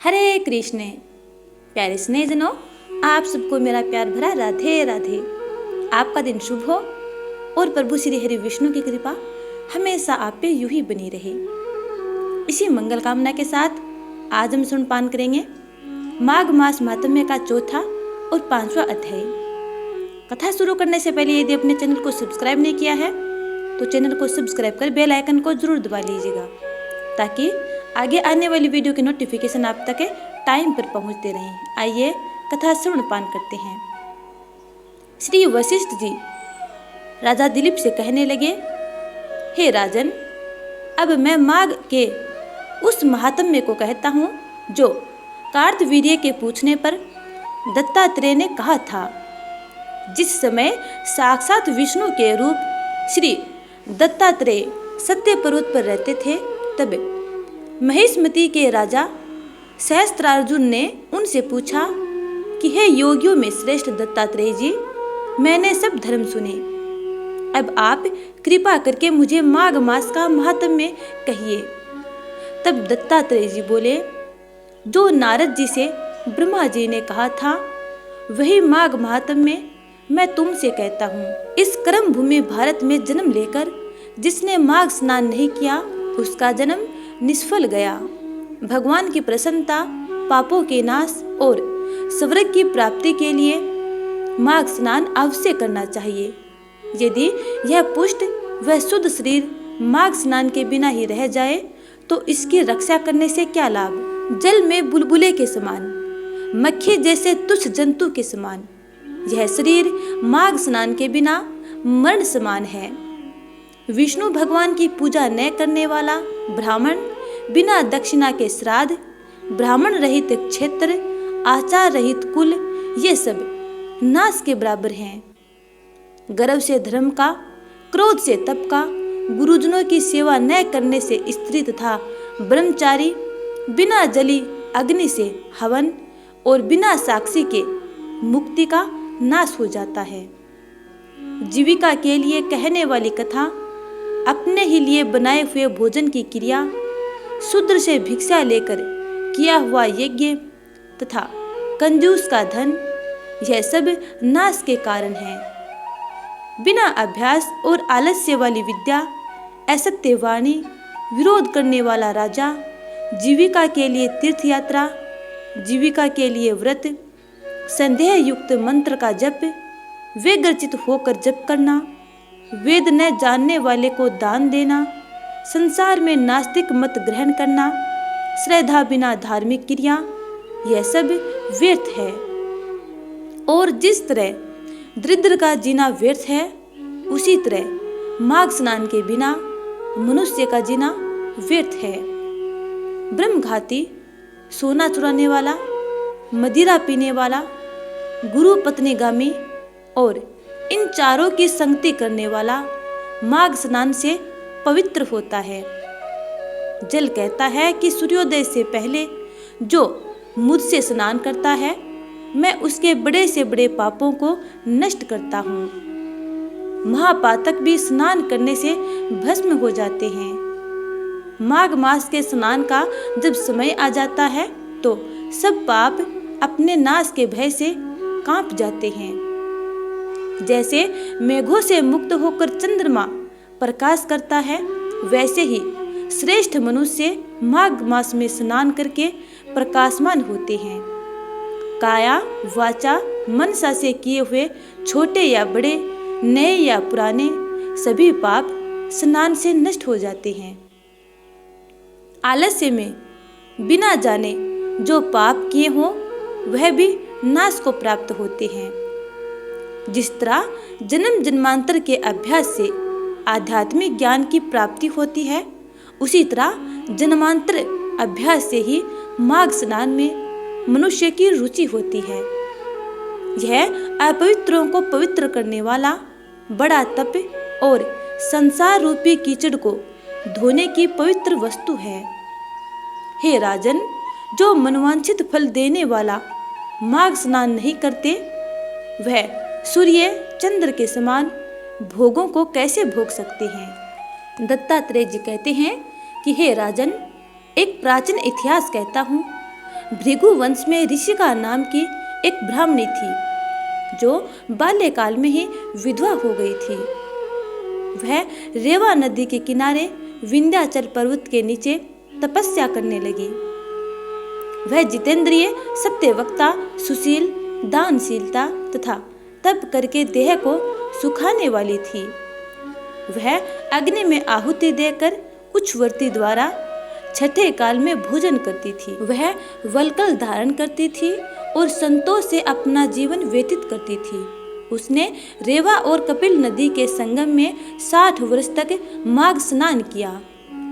हरे कृष्ण। प्यारे स्नेहजनों, आप सबको मेरा प्यार भरा राधे राधे। आपका दिन शुभ हो और प्रभु श्री हरि विष्णु की कृपा हमेशा आप पे यूं ही बनी रहे। इसी मंगल कामना के साथ आज हम सुनपान करेंगे माघ मास महात्म्य का चौथा और 5वां अध्याय। कथा शुरू करने से पहले यदि अपने चैनल को सब्सक्राइब नहीं किया है तो चैनल को सब्सक्राइब कर बेल आइकन को जरूर दबा लीजिएगा, ताकि आगे आने वाली वीडियो की नोटिफिकेशन आप तक टाइम पर पहुंचते रहें। आइए कथा श्रवणपान करते हैं। श्री वशिष्ठ जी राजा दिलीप से कहने लगे, हे राजन, अब मैं माघ के उस महात्म्य को कहता हूँ जो कार्तवीर्य के पूछने पर दत्तात्रेय ने कहा था। जिस समय साक्षात विष्णु के रूप श्री दत्तात्रेय सत्य पर्वत पर रहते थे, तब महेशमती के राजा सहस्त्रार्जुन ने उनसे पूछा कि हे योगियों में श्रेष्ठ दत्तात्रेय जी, मैंने सब धर्म सुने, अब आप कृपा करके मुझे माघ मास का महात्म्य कहिए। तब दत्तात्रेय जी बोले, जो नारद जी से ब्रह्मा जी ने कहा था वही माघ महात्म्य मैं तुमसे कहता हूँ। इस कर्म भूमि भारत में जन्म लेकर जिसने माघ स्नान नहीं किया उसका जन्म निष्फल गया। भगवान की प्रसन्नता, पापों के नाश और स्वर्ग की प्राप्ति के लिए माघ स्नान अवश्य करना चाहिए। यदि यह पुष्ट व शुद्ध शरीर माघ स्नान के बिना ही रह जाए तो इसकी रक्षा करने से क्या लाभ। जल में बुलबुले के समान, मक्खी जैसे तुच्छ जंतु के समान यह शरीर माघ स्नान के बिना मरण समान है। विष्णु भगवान की पूजा न करने वाला ब्राह्मण बिना दक्षिणा के श्राद्ध, ब्राह्मण रहित क्षेत्र, आचार रहित कुल, ये सब नाश के बराबर हैं। गर्व से धर्म का, क्रोध से तप का, गुरुजनों की सेवा न करने से स्त्री तथा ब्रह्मचारी, बिना जली अग्नि से हवन और बिना साक्षी के मुक्ति का नाश हो जाता है। जीविका के लिए कहने वाली कथा, अपने ही लिए बनाए हुए भोजन की क्रिया, शूद्र से भिक्षा लेकर किया हुआ यज्ञ तथा कंजूस का धन, यह सब नाश के कारण है। बिना अभ्यास और आलस्य वाली विद्या, असत्य वाणी, विरोध करने वाला राजा, जीविका के लिए तीर्थ यात्रा, जीविका के लिए व्रत, संदेह युक्त मंत्र का जप, वेगरचित होकर जप करना, वेद न जानने वाले को दान देना, संसार में नास्तिक मत ग्रहण करना, श्रद्धा बिना धार्मिक क्रिया, यह सब व्यर्थ है। और जिस तरह दरिद्र का जीना व्यर्थ है, उसी तरह माघ स्नान के बिना मनुष्य का जीना व्यर्थ है। ब्रह्मघाती, सोना चुराने वाला, मदिरा पीने वाला, गुरु पत्नीगामी और इन चारों की संगति करने वाला माघ स्नान से पवित्र होता है। जल कहता है कि सूर्योदय से पहले जो मुझसे स्नान करता है, मैं उसके बड़े से बड़े पापों को नष्ट करता हूँ। महापातक भी स्नान करने से भस्म हो जाते हैं। माघ मास के स्नान का जब समय आ जाता है तो सब पाप अपने नाश के भय से कांप जाते हैं। जैसे मेघों से मुक्त होकर चंद्रमा प्रकाश करता है, वैसे ही श्रेष्ठ मनुष्य माघ मास में स्नान करके प्रकाशमान होते हैं। काया, वाचा, मनसा से किए हुए छोटे या बड़े, नए या पुराने, सभी पाप स्नान से नष्ट हो जाते हैं। आलस्य में बिना जाने जो पाप किए हों वह भी नाश को प्राप्त होते हैं। जिस तरह जन्म जन्मांतर के अभ्यास से आध्यात्मिक ज्ञान की प्राप्ति होती है, उसी तरह जन्मांतर अभ्यास से ही माघ स्नान में मनुष्य की रुचि होती है। यह अपवित्रों को पवित्र करने वाला बड़ा तप और संसार रूपी कीचड़ को धोने की पवित्र वस्तु है। हे राजन, जो मनवांछित फल देने वाला माघ स्नान नहीं करते, वह सूर्य चंद्र के समान भोगों को कैसे भोग सकते हैं। दत्तात्रेय जी कहते हैं कि हे राजन, एक प्राचीन इतिहास कहता हूँ भृगु वंश में ऋषिका नाम की एक ब्राह्मणी थी जो बाल्यकाल में ही विधवा हो गई थी। वह रेवा नदी के किनारे विंध्याचल पर्वत के नीचे तपस्या करने लगी। वह जितेंद्रिय, सत्यवक्ता, सुशील, दानशीलता तथा तप करके देह को सुखाने वाली थी। वह अग्नि में आहुति देकर उच्चवर्ती द्वारा छठे काल में भोजन करती थी। वह वल्कल धारण करती थी और संतों से अपना जीवन व्यतीत करती थी। उसने रेवा और कपिल नदी के संगम में 60 वर्ष तक माघ स्नान किया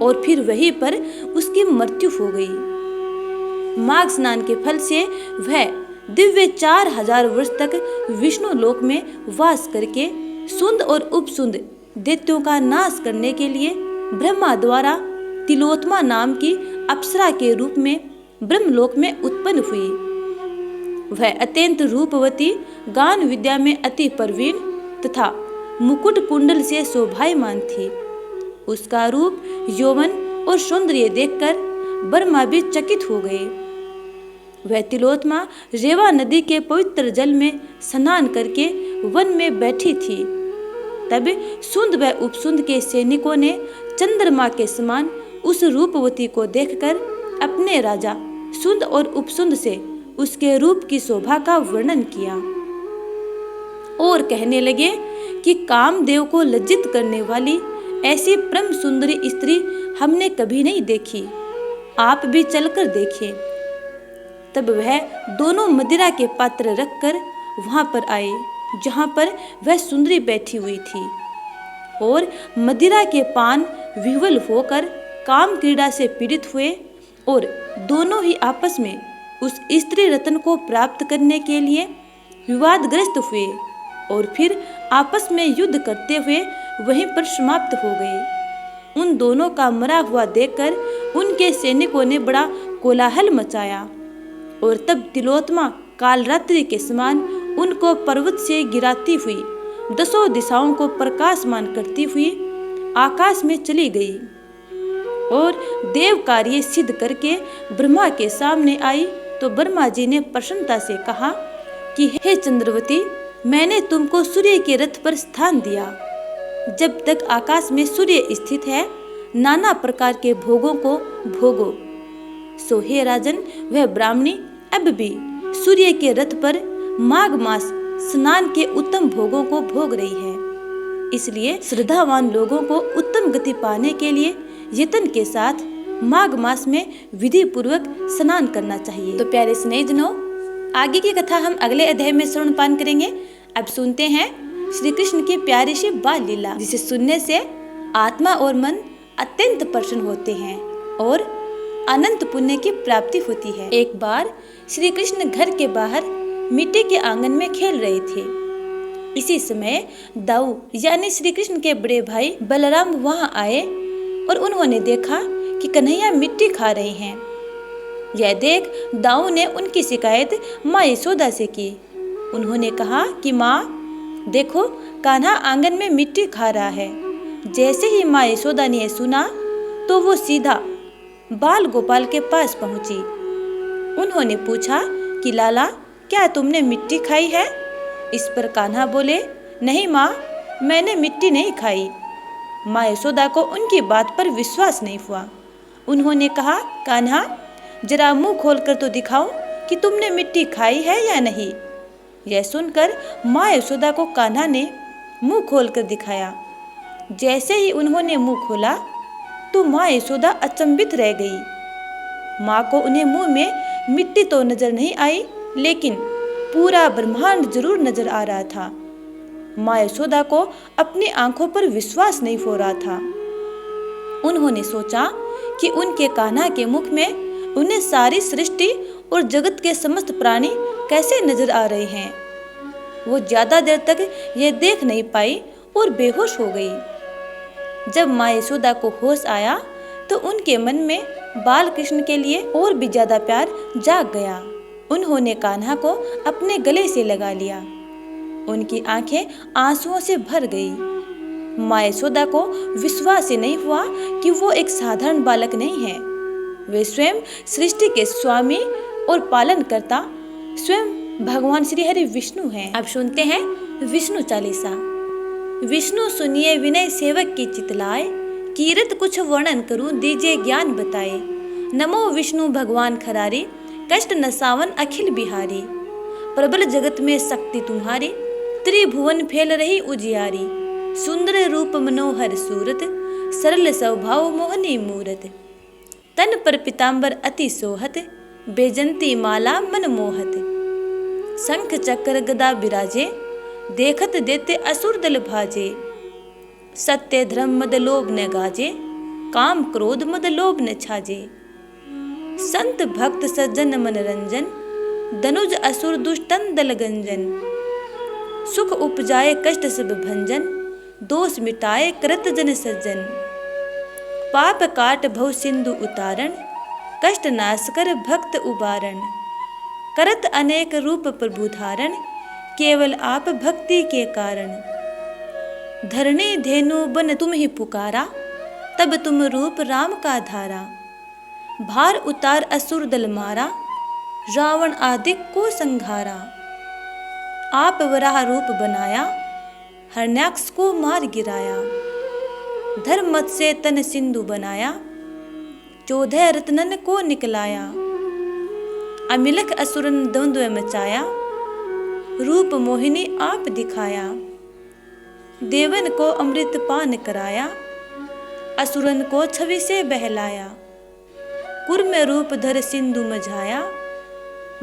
और फिर वहीं पर उसकी मृत्यु हो गई। माघ स्नान के फल से वह दिव्य 4000 वर्ष तक विष्णु लोक में वास करके सुंद और उपसुंद दैत्यों का नाश करने के लिए ब्रह्मा द्वारा तिलोत्मा नाम की अप्सरा के रूप में ब्रह्मलोक में उत्पन्न हुई। वह अत्यंत रूपवती, गान विद्या में अति प्रवीण तथा मुकुट कुंडल से शोभायमान थी। उसका रूप, यौवन और सौंदर्य देखकर ब्रह्मा भी चकित हो गए। वह तिलोत्मा रेवा नदी के पवित्र जल में स्नान करके वन में बैठी थी। तब सुंद व उपसुंद के सैनिकों ने चंद्रमा के समान उस रूपवती को देखकर अपने राजा सुंद और उपसुंद से उसके रूप की शोभा का वर्णन किया और कहने लगे कि कामदेव को लज्जित करने वाली ऐसी परम सुंदरी स्त्री हमने कभी नहीं देखी, आप भी चलकर देखिए। तब वह दोनों मदिरा के पात्र रखकर वहां पर आए जहां पर वह सुंदरी बैठी हुई थी और मदिरा के पान विह्वल होकर काम क्रीड़ा से पीड़ित हुए और दोनों ही आपस में उस स्त्री रत्न को प्राप्त करने के लिए विवादग्रस्त हुए और फिर आपस में युद्ध करते हुए वहीं पर समाप्त हो गए। उन दोनों का मरा हुआ देखकर उनके सैनिकों ने बड़ा कोलाहल मचाया और तब तिलोत्मा कालरात्रि के समान उनको पर्वत से गिराती हुई 10 दिशाओं को प्रकाशमान करती हुई आकाश में चली गई और देव कार्य सिद्ध करके ब्रह्मा के सामने आई तो ब्रह्मा जी ने प्रसन्नता से कहा कि हे चंद्रवती, मैंने तुमको सूर्य के रथ पर स्थान दिया। जब तक आकाश में सूर्य स्थित है, नाना प्रकार के भोगों को भोगो। सो हे राजन, वह ब्राह्मणी अब भी सूर्य के रथ पर माघ मास स्नान के उत्तम भोगों को भोग रही है। इसलिए श्रद्धावान लोगों को उत्तम गति पाने के लिए यत्न के साथ माघ मास में विधि पूर्वक स्नान करना चाहिए। तो प्यारे स्नेहितजनों, आगे की कथा हम अगले अध्याय में श्रवणपान करेंगे। अब सुनते हैं श्री कृष्ण की प्यारी सी बाल लीला, जिसे सुनने से आत्मा और मन अत्यंत प्रसन्न होते हैं और अनंत पुण्य की प्राप्ति होती है। एक बार श्री कृष्ण घर के बाहर मिट्टी के आंगन में खेल रहे थे। इसी समय दाऊ यानी श्री कृष्ण के बड़े भाई बलराम वहां आए और उन्होंने देखा कि कन्हैया मिट्टी खा रहे हैं। यह देख दाऊ ने उनकी शिकायत माँ यशोदा से की। उन्होंने कहा कि माँ देखो, कान्हा आंगन में मिट्टी खा रहा है। जैसे ही माँ यशोदा ने सुना तो वो सीधा बाल गोपाल के पास पहुंची। उन्होंने पूछा कि लाला, क्या तुमने मिट्टी खाई है? इस पर कान्हा बोले, नहीं माँ, मैंने मिट्टी नहीं खाई। माँ यशोदा को उनकी बात पर विश्वास नहीं हुआ। उन्होंने कहा, कान्हा जरा मुंह खोलकर तो दिखाओ कि तुमने मिट्टी खाई है या नहीं। यह सुनकर माँ यशोदा को कान्हा ने मुंह खोलकर दिखाया। जैसे ही उन्होंने मुंह खोला तो माँ यशोदा अचंभित रह गई। माँ को उन्हें मुंह में मिट्टी तो नजर नहीं आई, लेकिन पूरा ब्रह्मांड जरूर नजर आ रहा था। माँ यशोदा को अपनी आंखों पर विश्वास नहीं हो रहा था। उन्होंने सोचा कि उनके कान्हा के मुख में उन्हें सारी सृष्टि और जगत के समस्त प्राणी कैसे नजर आ रहे हैं। वो ज्यादा देर तक ये देख नहीं पाई और बेहोश हो गई। जब माँ यशोदा को होश आया तो उनके मन में बाल कृष्ण के लिए और भी ज्यादा प्यार जाग गया। उन्होंने कान्हा को अपने गले से लगा लिया। उनकी आंखें आंसुओं से भर गई। माँ यशोदा को विश्वास ही नहीं हुआ कि वो एक साधारण बालक नहीं है। वे स्वयं सृष्टि के स्वामी और पालन करता स्वयं भगवान श्री हरि विष्णु हैं। अब सुनते हैं विष्णु चालीसा। विष्णु सुनिए विनय सेवक की चितलाए, कीरत कुछ वर्णन करूं दीजिए ज्ञान बताए। नमो विष्णु भगवान खरारे, कष्ट नसावन अखिल बिहारी। प्रबल जगत में शक्ति तुम्हारी, त्रिभुवन फैल रही उजियारी। सुंदर रूप मनोहर सूरत, सरल स्वभाव मोहनी मूरत। तन पर पीताम्बर अति सोहत, बेजंती माला मनमोहत। शंख चक्र गदा विराजे, देखत देते असुर दल भाजे। सत्य धर्म मद लोभ न गाजे, काम क्रोध मद लोभ न छाजे। संत भक्त सज्जन मनरंजन, धनुज असुर दुष्टन दल गंजन। सुख उपजाए कष्ट सब भंजन, दोष मिटाए करत जन सज्जन। पाप काट भव सिंधु उतारण, कष्ट नाश कर भक्त उबारण। करत अनेक रूप प्रभु धारण, केवल आप भक्ति के कारण। धरणी धेनु बन तुम ही पुकारा, तब तुम रूप राम का धारा। भार उतार असुर दल मारा, रावण आदि को संघारा। आप वराह रूप बनाया, हरण्याक्ष को मार गिराया। धर्म मत से तन सिंधु बनाया, 14 रत्नन को निकलाया। अमिलख असुरन द्वंद्व मचाया, रूप मोहिनी आप दिखाया। देवन को अमृत पान कराया, असुरन को छवि से बहलाया। कुर्म रूप धर सिंधु मझाया,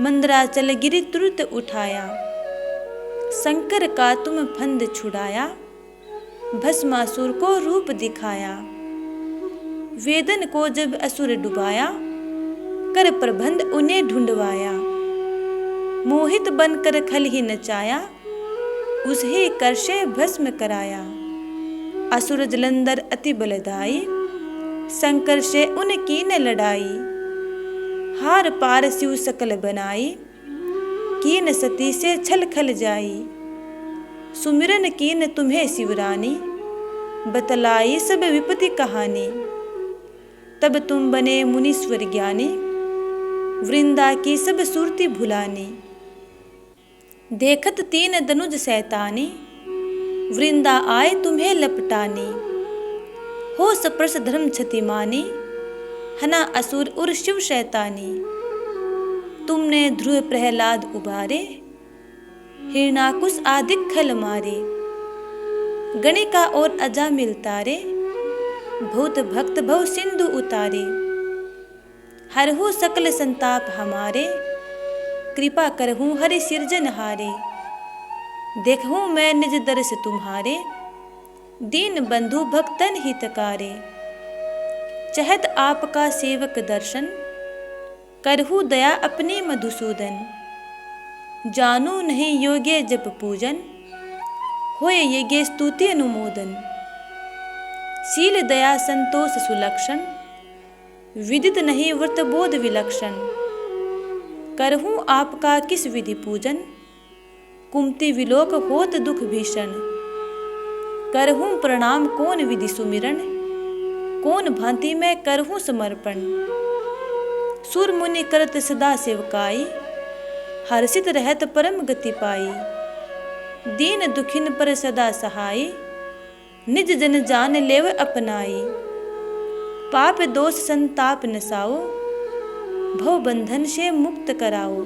मंदराचल गिरि तुरत उठाया। शंकर का तुम फंद छुड़ाया, भस्मासुर को रूप दिखाया। वेदन को जब असुर डुबाया, कर प्रबंध उन्हें ढूंढवाया। मोहित बनकर खल ही नचाया, उसे कर से भस्म कराया। असुर जलंधर अति बलदाई, शंकर से उनकी न लड़ाई। हार पार शिव सकल बनाई, कीन सती से छल खल जाई। सुमिरन कीन तुम्हें शिवरानी, बतलाई सब विपत्ति कहानी। तब तुम बने मुनीश्वर ज्ञानी, वृंदा की सब सुरती भुलानी। देखत 3 दनुज सैतानी, वृंदा आए तुम्हें लपटानी। हो सप्रस धर्म क्षतिमानी, हना असुर उर शिव शैतानी। तुमने ध्रुव प्रहलाद उबारे, हिरणाकुश आदि खल मारे। गणिका और अजामिल तारे, भूत भक्त भव सिंधु उतारे। हरहु सकल संताप हमारे, कृपा करहूँ हरि सिरजनहारे। देखूँ मैं निज दर्श तुम्हारे, दीन बंधु भक्तन हितकारे। चहत आपका सेवक दर्शन, करहु दया अपने मधुसूदन। जानू नहीं योग्य जप पूजन, होय यज्ञ स्तुति अनुमोदन। शील दया संतोष सुलक्षण, विदित नहीं व्रत बोध विलक्षण। करहूँ आपका किस विधि पूजन, कुमति विलोक होत दुख भीषण। करहूँ प्रणाम कौन विधि सुमिरन, कौन भांति मैं करहूँ समर्पण। सुर मुनि करत सदा सेवकाई, हर्षित रहत परम गति पाई। दीन दुखिन पर सदा सहाय, निज जन जान लेव अपनाई। पाप दोष संताप नसाओ, भव बंधन से मुक्त कराओ।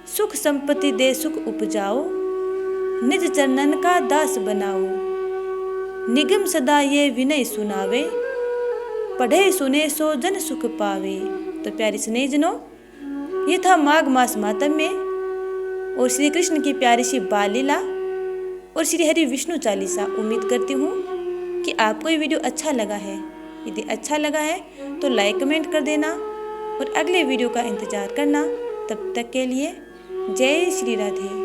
सुख संपत्ति दे सुख उपजाओ, निज चरणन का दास बनाओ। निगम सदा ये विनय सुनावे, पढ़े सुने सो जन सुख पावे। तो प्यारे स्नेहजनों, ये था माघ मास मातम्य और श्री कृष्ण की प्यारी सी बाल लीला और श्री हरि विष्णु चालीसा। उम्मीद करती हूँ कि आपको ये वीडियो अच्छा लगा है। यदि अच्छा लगा है तो लाइक कमेंट कर देना और अगले वीडियो का इंतजार करना। तब तक के लिए जय श्री राधे।